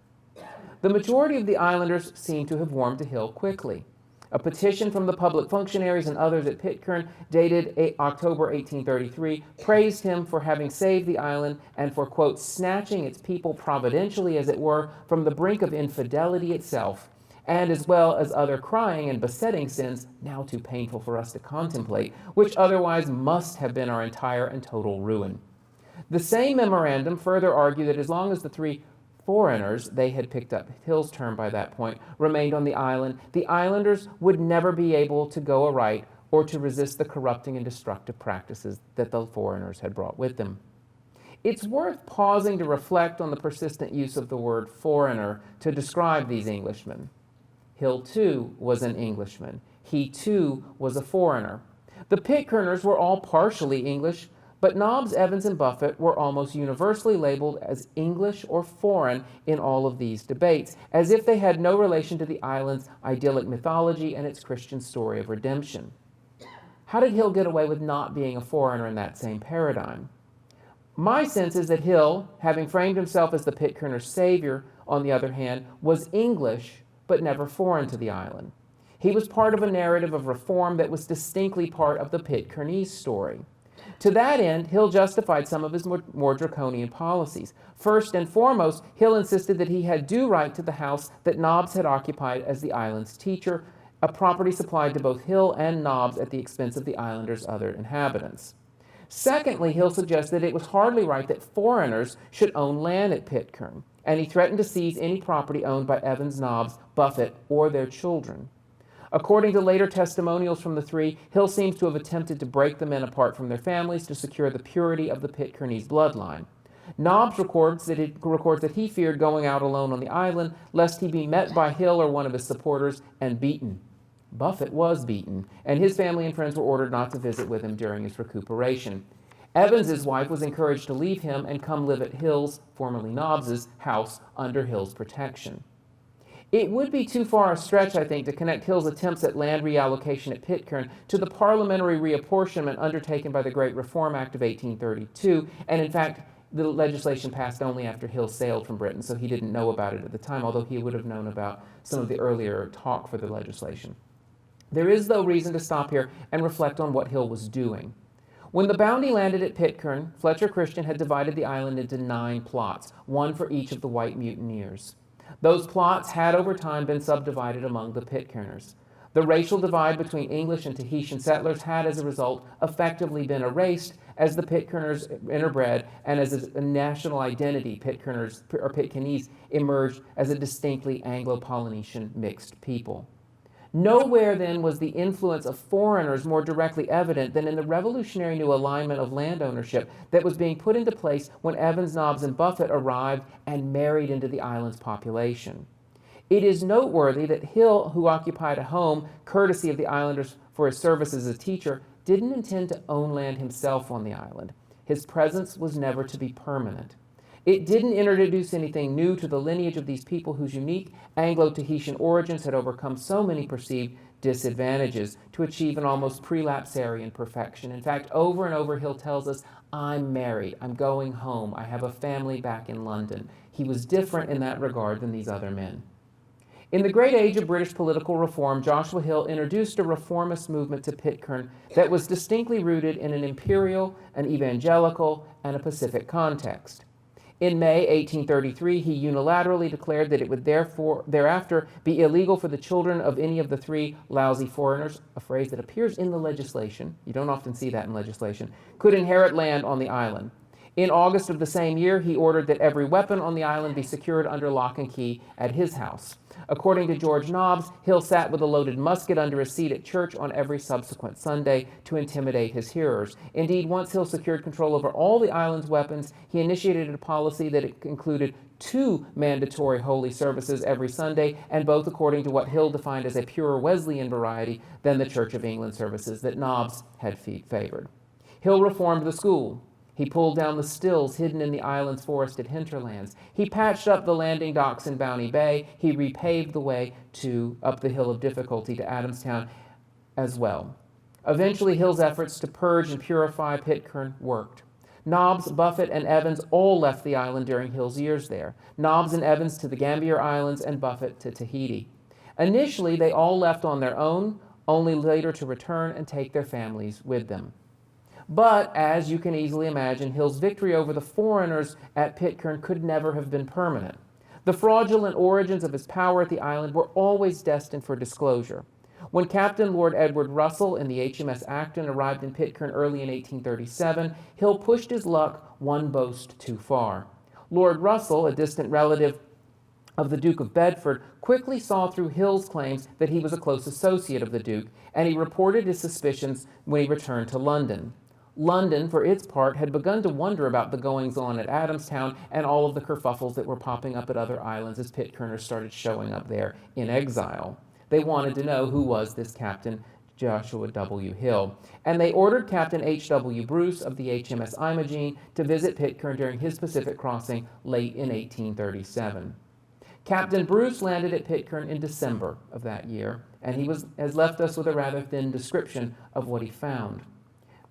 The majority of the islanders seemed to have warmed to Hill quickly. A petition from the public functionaries and others at Pitcairn, dated October 1833, praised him for having saved the island and for, quote, snatching its people providentially, as it were, from the brink of infidelity itself, and as well as other crying and besetting sins, now too painful for us to contemplate, which otherwise must have been our entire and total ruin. The same memorandum further argued that as long as the three foreigners, they had picked up Hill's term by that point, remained on the island, the islanders would never be able to go aright or to resist the corrupting and destructive practices that the foreigners had brought with them. It's worth pausing to reflect on the persistent use of the word foreigner to describe these Englishmen. Hill, too, was an Englishman. He, too, was a foreigner. The Pitcairners were all partially English, but Nobbs, Evans, and Buffett were almost universally labeled as English or foreign in all of these debates, as if they had no relation to the island's idyllic mythology and its Christian story of redemption. How did Hill get away with not being a foreigner in that same paradigm? My sense is that Hill, having framed himself as the Pitcairners' savior, on the other hand, was English, but never foreign to the island. He was part of a narrative of reform that was distinctly part of the Pitcairnese story. To that end, Hill justified some of his more draconian policies. First and foremost, Hill insisted that he had due right to the house that Nobbs had occupied as the island's teacher, a property supplied to both Hill and Nobbs at the expense of the islanders' other inhabitants. Secondly, Hill suggested it was hardly right that foreigners should own land at Pitcairn, and he threatened to seize any property owned by Evans, Nobbs, Buffett, or their children. According to later testimonials from the three, Hill seems to have attempted to break the men apart from their families to secure the purity of the Pitcairnese bloodline. Nobbs records that he feared going out alone on the island, lest he be met by Hill or one of his supporters and beaten. Buffett was beaten, and his family and friends were ordered not to visit with him during his recuperation. Evans, his wife, was encouraged to leave him and come live at Hill's, formerly Nobbs's, house under Hill's protection. It would be too far a stretch, I think, to connect Hill's attempts at land reallocation at Pitcairn to the parliamentary reapportionment undertaken by the Great Reform Act of 1832, and in fact, the legislation passed only after Hill sailed from Britain, so he didn't know about it at the time, although he would have known about some of the earlier talk for the legislation. There is, though, reason to stop here and reflect on what Hill was doing. When the Bounty landed at Pitcairn, Fletcher Christian had divided the island into 9 plots, one for each of the white mutineers. Those plots had over time been subdivided among the Pitcairners. The racial divide between English and Tahitian settlers had, as a result, effectively been erased as the Pitcairners interbred and as a national identity, Pitcairners or Pitcairnese, emerged as a distinctly Anglo-Polynesian mixed people. Nowhere, then, was the influence of foreigners more directly evident than in the revolutionary new alignment of land ownership that was being put into place when Evans, Nobbs, and Buffett arrived and married into the island's population. It is noteworthy that Hill, who occupied a home courtesy of the islanders for his service as a teacher, didn't intend to own land himself on the island. His presence was never to be permanent. It didn't introduce anything new to the lineage of these people whose unique Anglo-Tahitian origins had overcome so many perceived disadvantages to achieve an almost prelapsarian perfection. In fact, over and over, Hill tells us, "I'm married, I'm going home, I have a family back in London." He was different in that regard than these other men. In the great age of British political reform, Joshua Hill introduced a reformist movement to Pitcairn that was distinctly rooted in an imperial, an evangelical, and a Pacific context. In May 1833, he unilaterally declared that it would thereafter be illegal for the children of any of the 3 lousy foreigners, a phrase that appears in the legislation, you don't often see that in legislation, could inherit land on the island. In August of the same year, he ordered that every weapon on the island be secured under lock and key at his house. According to George Nobbs, Hill sat with a loaded musket under his seat at church on every subsequent Sunday to intimidate his hearers. Indeed, once Hill secured control over all the island's weapons, he initiated a policy that included 2 mandatory holy services every Sunday, and both according to what Hill defined as a purer Wesleyan variety than the Church of England services that Nobbs had favored. Hill reformed the school. He pulled down the stills hidden in the island's forested hinterlands. He patched up the landing docks in Bounty Bay. He repaved the way up the Hill of Difficulty to Adamstown as well. Eventually, Hill's efforts to purge and purify Pitcairn worked. Nobbs, Buffett, and Evans all left the island during Hill's years there. Nobbs and Evans to the Gambier Islands and Buffett to Tahiti. Initially, they all left on their own, only later to return and take their families with them. But, as you can easily imagine, Hill's victory over the foreigners at Pitcairn could never have been permanent. The fraudulent origins of his power at the island were always destined for disclosure. When Captain Lord Edward Russell in the HMS Acton arrived in Pitcairn early in 1837, Hill pushed his luck one boast too far. Lord Russell, a distant relative of the Duke of Bedford, quickly saw through Hill's claims that he was a close associate of the Duke, and he reported his suspicions when he returned to London. London, for its part, had begun to wonder about the goings-on at Adamstown and all of the kerfuffles that were popping up at other islands as Pitcairners started showing up there in exile. They wanted to know who was this Captain Joshua W. Hill, and they ordered Captain H.W. Bruce of the HMS Imogene to visit Pitcairn during his Pacific crossing late in 1837. Captain Bruce landed at Pitcairn in December of that year, and he has left us with a rather thin description of what he found.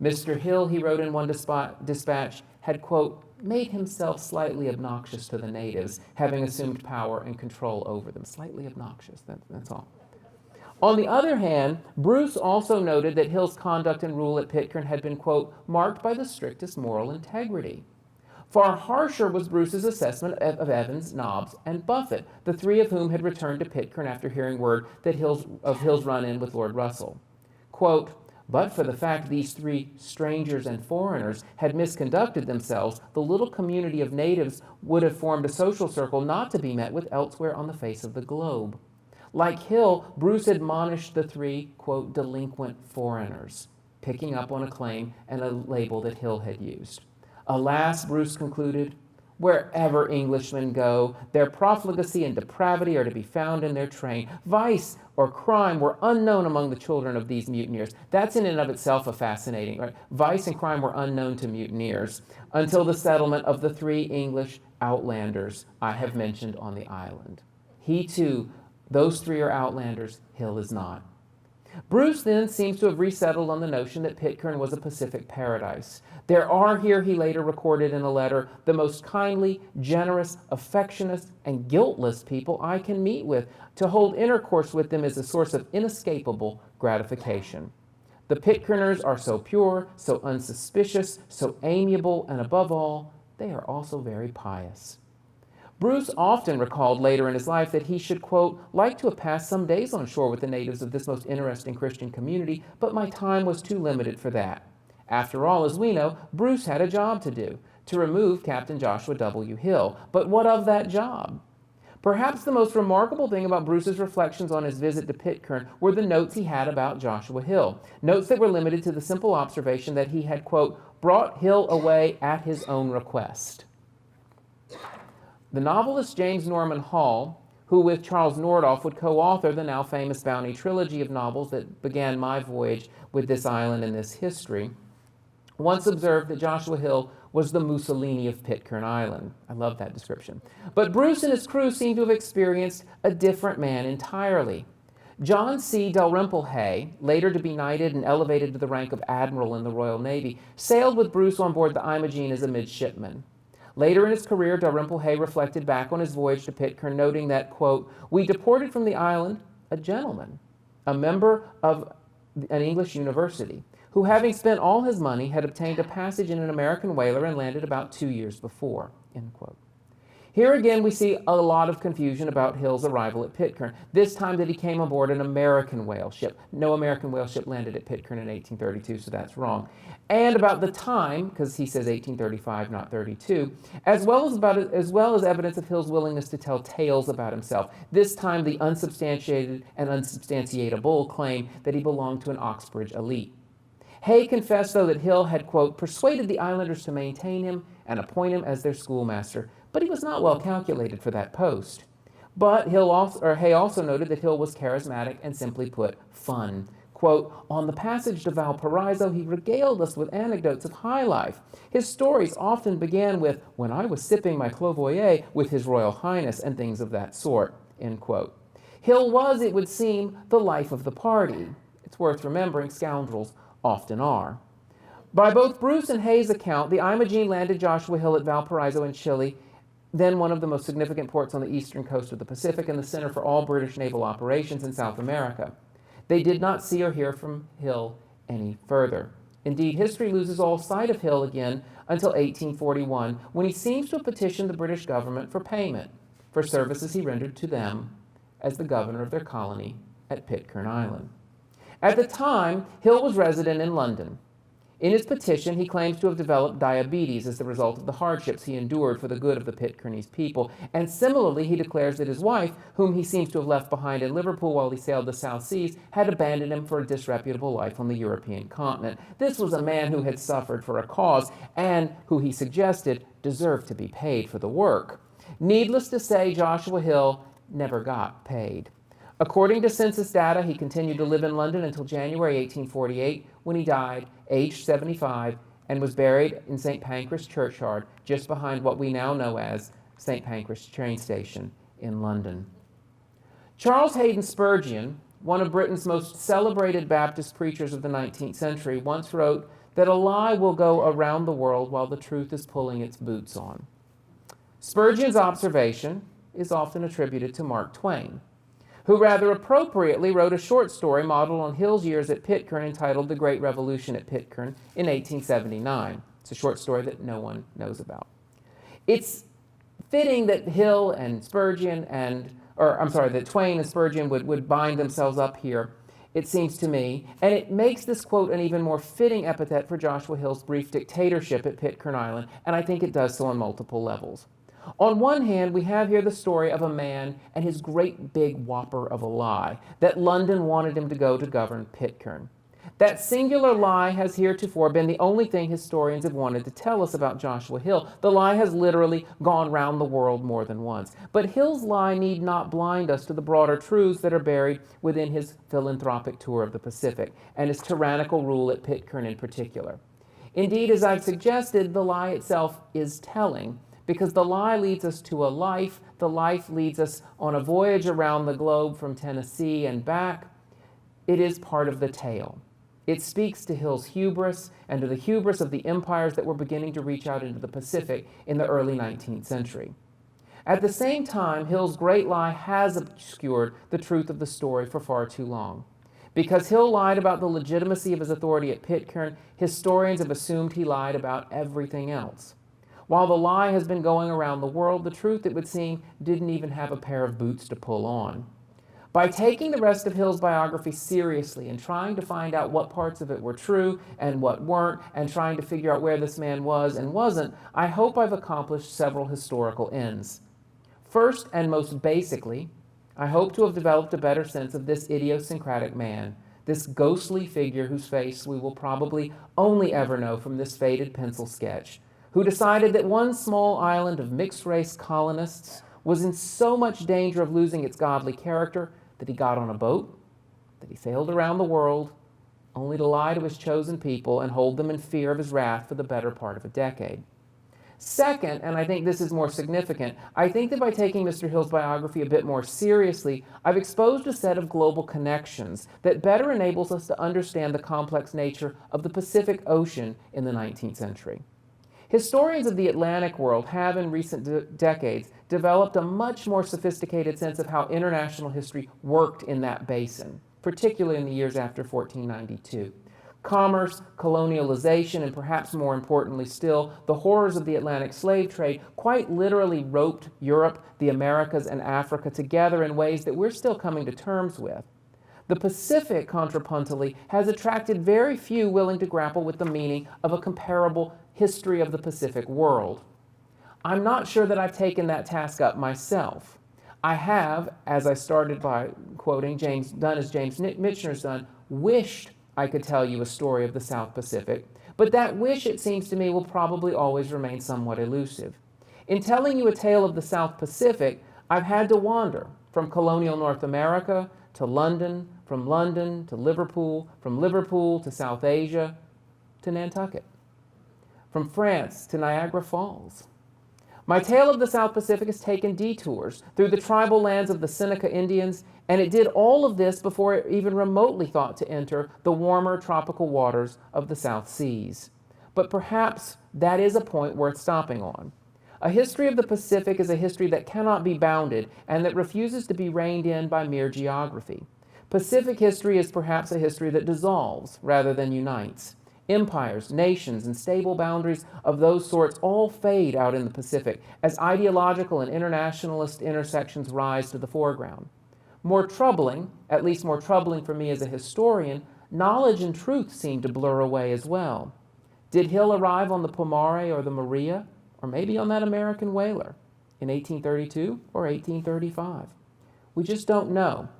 Mr. Hill, he wrote in one dispatch, had, quote, made himself slightly obnoxious to the natives, having assumed power and control over them. Slightly obnoxious, that's all. On the other hand, Bruce also noted that Hill's conduct and rule at Pitcairn had been, quote, marked by the strictest moral integrity. Far harsher was Bruce's assessment of Evans, Nobbs, and Buffett, the 3 of whom had returned to Pitcairn after hearing word of Hill's run-in with Lord Russell. Quote, But for the fact these three strangers and foreigners had misconducted themselves, the little community of natives would have formed a social circle not to be met with elsewhere on the face of the globe. Like Hill, Bruce admonished the three, quote, delinquent foreigners, picking up on a claim and a label that Hill had used. Alas, Bruce concluded, wherever Englishmen go, their profligacy and depravity are to be found in their train. Vice or crime were unknown among the children of these mutineers. That's in and of itself a fascinating, right? Vice and crime were unknown to mutineers until the settlement of the three English outlanders I have mentioned on the island. He too, those three are outlanders, Hill is not. Bruce then seems to have resettled on the notion that Pitcairn was a Pacific paradise. There are here, he later recorded in a letter, the most kindly, generous, affectionate, and guiltless people I can meet with. To hold intercourse with them is a source of inescapable gratification. The Pitcairners are so pure, so unsuspicious, so amiable, and above all, they are also very pious. Bruce often recalled later in his life that he should, quote, like to have passed some days on shore with the natives of this most interesting Christian community, but my time was too limited for that. After all, as we know, Bruce had a job to do, to remove Captain Joshua W. Hill. But what of that job? Perhaps the most remarkable thing about Bruce's reflections on his visit to Pitcairn were the notes he had about Joshua Hill, notes that were limited to the simple observation that he had, quote, brought Hill away at his own request. The novelist James Norman Hall, who with Charles Nordhoff would co-author the now famous Bounty trilogy of novels that began my voyage with this island and this history, once observed that Joshua Hill was the Mussolini of Pitcairn Island. I love that description. But Bruce and his crew seem to have experienced a different man entirely. John C. Dalrymple Hay, later to be knighted and elevated to the rank of admiral in the Royal Navy, sailed with Bruce on board the Imogene as a midshipman. Later in his career, Dalrymple Hay reflected back on his voyage to Pitcairn, noting that, quote, we deported from the island a gentleman, a member of an English university, who having spent all his money had obtained a passage in an American whaler and landed about 2 years before, end quote. Here again we see a lot of confusion about Hill's arrival at Pitcairn, this time that he came aboard an American whale ship. No American whale ship landed at Pitcairn in 1832, so that's wrong. And about the time, because he says 1835, not 32, as well as evidence of Hill's willingness to tell tales about himself, this time the unsubstantiated and unsubstantiatable claim that he belonged to an Oxbridge elite. Hay confessed, though, that Hill had, quote, persuaded the islanders to maintain him and appoint him as their schoolmaster, but he was not well calculated for that post. But Hay also noted that Hill was charismatic and, simply put, fun. Quote, on the passage to Valparaiso, he regaled us with anecdotes of high life. His stories often began with, when I was sipping my Clovoyer with His Royal Highness, and things of that sort, end quote. Hill was, it would seem, the life of the party. It's worth remembering scoundrels often are. By both Bruce and Hay's account, the Imogene landed Joshua Hill at Valparaiso in Chile, then one of the most significant ports on the eastern coast of the Pacific and the center for all British naval operations in South America. They did not see or hear from Hill any further. Indeed, history loses all sight of Hill again until 1841, when he seems to have petitioned the British government for payment for services he rendered to them as the governor of their colony at Pitcairn Island. At the time, Hill was resident in London. In his petition, he claims to have developed diabetes as the result of the hardships he endured for the good of the Pitcairnese people, and similarly, he declares that his wife, whom he seems to have left behind in Liverpool while he sailed the South Seas, had abandoned him for a disreputable life on the European continent. This was a man who had suffered for a cause and who, he suggested, deserved to be paid for the work. Needless to say, Joshua Hill never got paid. According to census data, he continued to live in London until January 1848, when he died, aged 75, and was buried in St. Pancras Churchyard, just behind what we now know as St. Pancras train station in London. Charles Haddon Spurgeon, one of Britain's most celebrated Baptist preachers of the 19th century, once wrote that a lie will go around the world while the truth is pulling its boots on. Spurgeon's observation is often attributed to Mark Twain, who rather appropriately wrote a short story modeled on Hill's years at Pitcairn entitled The Great Revolution at Pitcairn in 1879. It's a short story that no one knows about. It's fitting that Hill and Spurgeon that Twain and Spurgeon would bind themselves up here it seems to me, and it makes this quote an even more fitting epithet for Joshua Hill's brief dictatorship at Pitcairn Island, and I think it does so on multiple levels. On one hand, we have here the story of a man and his great big whopper of a lie, that London wanted him to go to govern Pitcairn. That singular lie has heretofore been the only thing historians have wanted to tell us about Joshua Hill. The lie has literally gone round the world more than once. But Hill's lie need not blind us to the broader truths that are buried within his philanthropic tour of the Pacific and his tyrannical rule at Pitcairn in particular. Indeed, as I've suggested, the lie itself is telling, because the lie leads us to a life, the life leads us on a voyage around the globe from Tennessee and back. It is part of the tale. It speaks to Hill's hubris and to the hubris of the empires that were beginning to reach out into the Pacific in the early 19th century. At the same time, Hill's great lie has obscured the truth of the story for far too long. Because Hill lied about the legitimacy of his authority at Pitcairn, historians have assumed he lied about everything else. While the lie has been going around the world, the truth, it would seem, didn't even have a pair of boots to pull on. By taking the rest of Hill's biography seriously and trying to find out what parts of it were true and what weren't, and trying to figure out where this man was and wasn't, I hope I've accomplished several historical ends. First, and most basically, I hope to have developed a better sense of this idiosyncratic man, this ghostly figure whose face we will probably only ever know from this faded pencil sketch, who decided that one small island of mixed-race colonists was in so much danger of losing its godly character that he got on a boat, that he sailed around the world, only to lie to his chosen people and hold them in fear of his wrath for the better part of a decade. Second, and I think this is more significant, I think that by taking Mr. Hill's biography a bit more seriously, I've exposed a set of global connections that better enables us to understand the complex nature of the Pacific Ocean in the 19th century. Historians of the Atlantic world have in recent decades developed a much more sophisticated sense of how international history worked in that basin, particularly in the years after 1492. Commerce, colonialization, and perhaps more importantly still, the horrors of the Atlantic slave trade quite literally roped Europe, the Americas, and Africa together in ways that we're still coming to terms with. The Pacific, contrapuntally, has attracted very few willing to grapple with the meaning of a comparable history of the Pacific world. I'm not sure that I've taken that task up myself. I have, as I started by quoting James Michener's done, wished I could tell you a story of the South Pacific, but that wish, it seems to me, will probably always remain somewhat elusive. In telling you a tale of the South Pacific, I've had to wander from colonial North America to London, from London to Liverpool, from Liverpool to South Asia to Nantucket, from France to Niagara Falls. My tale of the South Pacific has taken detours through the tribal lands of the Seneca Indians, and it did all of this before it even remotely thought to enter the warmer tropical waters of the South Seas. But perhaps that is a point worth stopping on. A history of the Pacific is a history that cannot be bounded and that refuses to be reined in by mere geography. Pacific history is perhaps a history that dissolves rather than unites. Empires, nations, and stable boundaries of those sorts all fade out in the Pacific as ideological and internationalist intersections rise to the foreground. More troubling, at least more troubling for me as a historian, knowledge and truth seem to blur away as well. Did Hill arrive on the Pomare or the Maria, or maybe on that American whaler, in 1832 or 1835? We just don't know.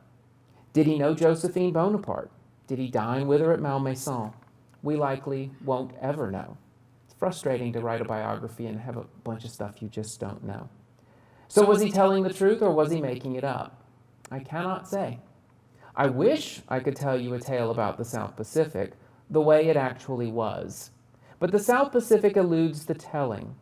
Did he know Josephine Bonaparte? Did he dine with her at Malmaison? We likely won't ever know. It's frustrating to write a biography and have a bunch of stuff you just don't know. So was he telling the truth or was he making it up? I cannot say. I wish I could tell you a tale about the South Pacific the way it actually was. But the South Pacific eludes the telling.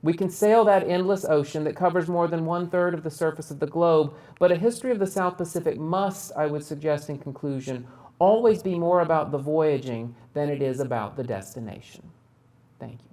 We can sail that endless ocean that covers more than 1/3 of the surface of the globe, but a history of the South Pacific must, I would suggest in conclusion, always be more about the voyaging than it is about the destination. Thank you.